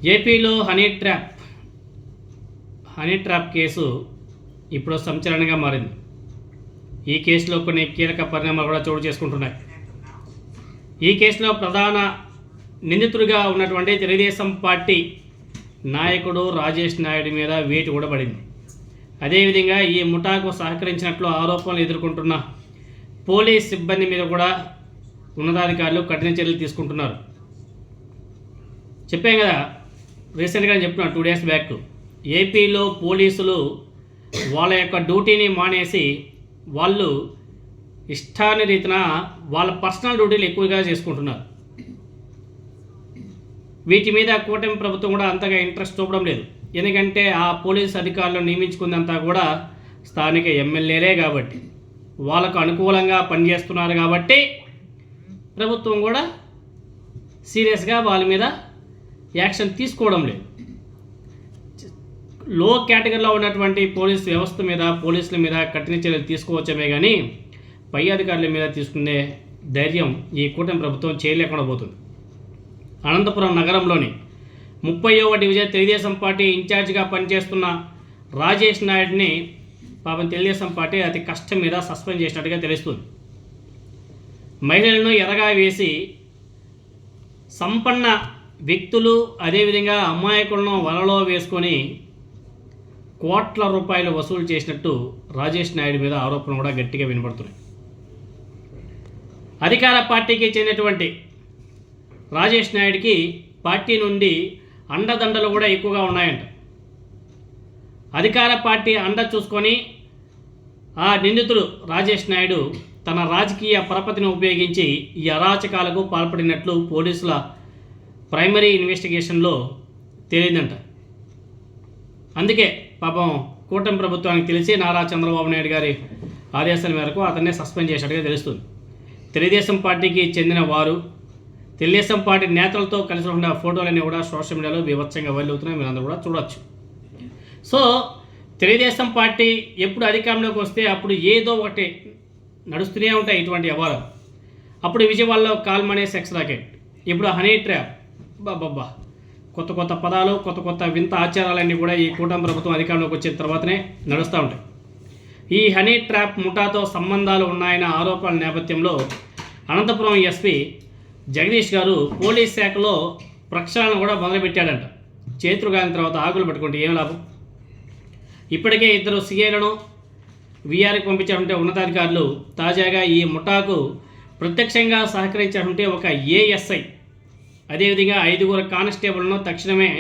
ఏపీలో honey trap case ఇప్పుడు సంచలనంగా మారింది. ఈ కేసులో కొన్ని కీలక పరిణామాలు కూడా చోటు చేసుకుంటున్నాయి. ఈ కేసులో ప్రధాన నిందితుడిగా ఉన్నటువంటి తెలుగుదేశం పార్టీ నాయకుడు రాజేష్ నాయుడు మీద వేటు కూడా పడింది. అదేవిధంగా ఈ ముఠాకు సహకరించినట్లు ఆరోపణలు ఎదుర్కొంటున్న పోలీస్ సిబ్బంది మీద కూడా ఉన్నతాధికారులు కఠిన చర్యలు తీసుకుంటున్నారు. చెప్పాం కదా, రీసెంట్గా చెప్తున్నాను 2 days బ్యాక్, ఏపీలో పోలీసులు వాళ్ళ యొక్క డ్యూటీని మానేసి వాళ్ళు ఇష్టాన్ని రీతిన వాళ్ళ పర్సనల్ డ్యూటీలు ఎక్కువగా చేసుకుంటున్నారు. వీటి మీద కూటమి ప్రభుత్వం కూడా అంతగా ఇంట్రెస్ట్ చూపడం లేదు. ఎందుకంటే ఆ పోలీస్ అధికారులను నియమించుకుందంతా కూడా స్థానిక ఎమ్మెల్యేలే కాబట్టి, వాళ్ళకు అనుకూలంగా పనిచేస్తున్నారు కాబట్టి ప్రభుత్వం కూడా సీరియస్గా వాళ్ళ మీద యాక్షన్ తీసుకోవడం లేదు. లో కేటగిరీలో ఉన్నటువంటి పోలీస్ వ్యవస్థ మీద, పోలీసుల మీద కఠిన చర్యలు తీసుకోవచ్చమే కానీ పై అధికారుల మీద తీసుకునే ధైర్యం ఈ కూటమి ప్రభుత్వం చేయలేకుండా పోతుంది. అనంతపురం నగరంలోని 30వ డివిజన్ తెలుగుదేశం పార్టీ ఇన్ఛార్జిగా పనిచేస్తున్న రాజేష్ నాయుడిని పాపం తెలుగుదేశం పార్టీ అతి కష్టం మీద సస్పెండ్ చేసినట్టుగా తెలుస్తుంది. మహిళలను ఎరగా వేసి సంపన్న వ్యక్తులు అదేవిధంగా అమాయకులను వలలో వేసుకొని కోట్ల రూపాయలు వసూలు చేసినట్టు రాజేష్ నాయుడు మీద ఆరోపణలు కూడా గట్టిగా వినపడుతున్నాయి. అధికార పార్టీకి చెందినటువంటి రాజేష్ నాయుడికి పార్టీ నుండి అండదండలు కూడా ఎక్కువగా ఉన్నాయంట. అధికార పార్టీ అండ చూసుకొని ఆ నిందితుడు రాజేష్ నాయుడు తన రాజకీయ పరపతిని ఉపయోగించి ఈ అరాచకాలకు పాల్పడినట్లు పోలీసుల ప్రైమరీ ఇన్వెస్టిగేషన్లో తేలిందంట. అందుకే పాపం కూటమి ప్రభుత్వానికి తెలిసి నారా చంద్రబాబు నాయుడు గారి ఆదేశాల మేరకు అతన్నే సస్పెండ్ చేసినట్టుగా తెలుస్తుంది. తెలుగుదేశం పార్టీకి చెందిన వారు తెలుగుదేశం పార్టీ నేతలతో కలిసి ఉన్న ఫోటోలన్నీ కూడా సోషల్ మీడియాలో బీభత్సంగా వైరల్ అవుతున్నాయి. మీరందరూ కూడా చూడొచ్చు. సో తెలుగుదేశం పార్టీ ఎప్పుడు అధికారంలోకి వస్తే అప్పుడు ఏదో ఒకటి నడుస్తూనే ఉంటాయి ఇటువంటి వ్యవహారం. అప్పుడు విజయవాడలో కాల్మనే సెక్స్ రాకెట్, ఇప్పుడు హనీ ట్రాప్, బాబా కొత్త కొత్త పదాలు, కొత్త కొత్త వింత ఆచారాలన్నీ కూడా ఈ కూటమి ప్రభుత్వం అధికారంలోకి వచ్చిన తర్వాతనే నడుస్తూ ఉంటాయి. ఈ హనీ ట్రాప్ ముఠాతో సంబంధాలు ఉన్నాయన్న ఆరోపణల నేపథ్యంలో అనంతపురం ఎస్పీ జగదీష్ గారు పోలీస్ శాఖలో ప్రక్షాళన కూడా మొదలుపెట్టాడంట. చేతులు కాని తర్వాత ఆకులు పట్టుకుంటే ఏం లాభం? ఇప్పటికే 2 సీఐలను వీఆర్కి పంపించారంటే ఉన్నతాధికారులు తాజాగా ఈ ముఠాకు ప్రత్యక్షంగా సహకరించారంటే ఒక ఏఎస్ఐ అదేవిధంగా 5 కానిస్టేబుల్ను తక్షణమే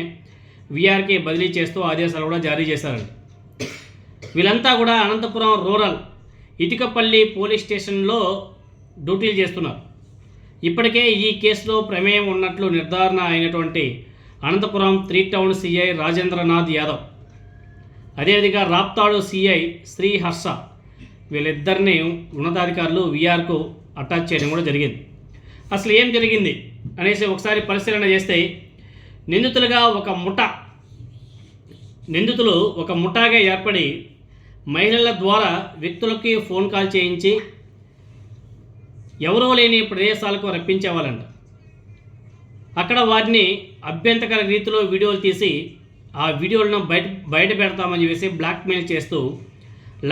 వీఆర్కి బదిలీ చేస్తూ ఆదేశాలు కూడా జారీ చేశారంట. వీళ్ళంతా కూడా అనంతపురం రూరల్ ఇటుకపల్లి పోలీస్ స్టేషన్లో డ్యూటీలు చేస్తున్నారు. ఇప్పటికే ఈ కేసులో ప్రమేయం ఉన్నట్లు నిర్ధారణ అయినటువంటి అనంతపురం 3 టౌన్ సిఐ రాజేంద్రనాథ్ యాదవ్, అదేవిధంగా రాప్తాడు సిఐ శ్రీహర్ష, వీళ్ళిద్దరిని ఉన్నతాధికారులు వీఆర్కు అటాచ్ చేయడం కూడా జరిగింది. అసలు ఏం జరిగింది అనేసి ఒకసారి పరిశీలన చేస్తే నిందితులు ఒక ముఠాగా ఏర్పడి మహిళల ద్వారా వ్యక్తులకి ఫోన్ కాల్ చేయించి ఎవరో లేని ప్రదేశాలకు రప్పించేవాళ్ళంట. అక్కడ వారిని అభ్యంతకర రీతిలో వీడియోలు తీసి ఆ వీడియోలను బయట పెడతామని చెప్పేసి బ్లాక్మెయిల్ చేస్తూ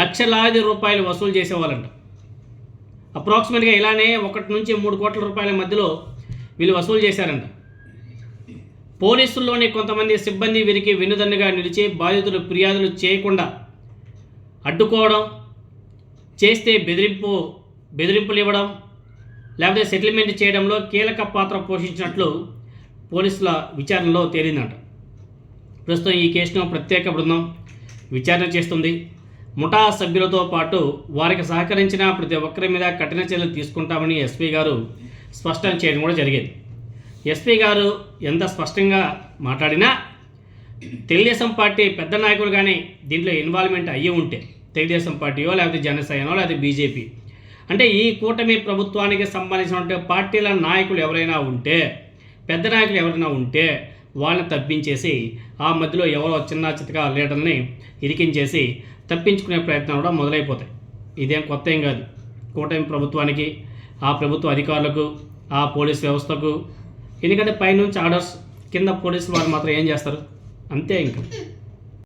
లక్షలాది రూపాయలు వసూలు చేసేవాళ్ళంట. అప్రాక్సిమేట్గా ఇలానే 1 నుంచి 3 కోట్ల రూపాయల మధ్యలో వీళ్ళు వసూలు చేశారంట. పోలీసుల్లోని కొంతమంది సిబ్బంది వీరికి వెన్నుదన్నుగా నిలిచి బాధితులు ఫిర్యాదులు చేయకుండా అడ్డుకోవడం, చేస్తే బెదిరింపులు ఇవ్వడం, లేకపోతే సెటిల్మెంట్ చేయడంలో కీలక పాత్ర పోషించినట్లు పోలీసుల విచారణలో తేలిందంట. ప్రస్తుతం ఈ కేసును ప్రత్యేక బృందం విచారణ చేస్తుంది. ముఠా సభ్యులతో పాటు వారికి సహకరించిన ప్రతి ఒక్కరి మీద కఠిన చర్యలు తీసుకుంటామని ఎస్పీ గారు స్పష్టం చేయడం కూడా జరిగింది. ఎస్పీ గారు ఎంత స్పష్టంగా మాట్లాడినా తెలుగుదేశం పార్టీ పెద్ద నాయకులు కానీ దీంట్లో ఇన్వాల్వ్మెంట్ అయ్యి ఉంటే, తెలుగుదేశం పార్టీయో లేకపోతే జనసేనో లేకపోతే బీజేపీ, అంటే ఈ కూటమి ప్రభుత్వానికి సంబంధించినటువంటి పార్టీల నాయకులు ఎవరైనా ఉంటే, పెద్ద నాయకులు ఎవరైనా ఉంటే వాళ్ళని తప్పించేసి ఆ మధ్యలో ఎవరో చిన్న చితక లీడర్ని ఇరికించేసి తప్పించుకునే ప్రయత్నం కూడా మొదలైపోతాయి. ఇదేం కొత్త ఏం కాదు. కూటమి ప్రభుత్వానికి, ఆ ప్రభుత్వ అధికారులకు, ఆ పోలీస్ వ్యవస్థకు, ఎందుకంటే పైనుంచి ఆర్డర్స్ కింద పోలీసులు వారు మాత్రం ఏం చేస్తారు? అంతే ఇంకా.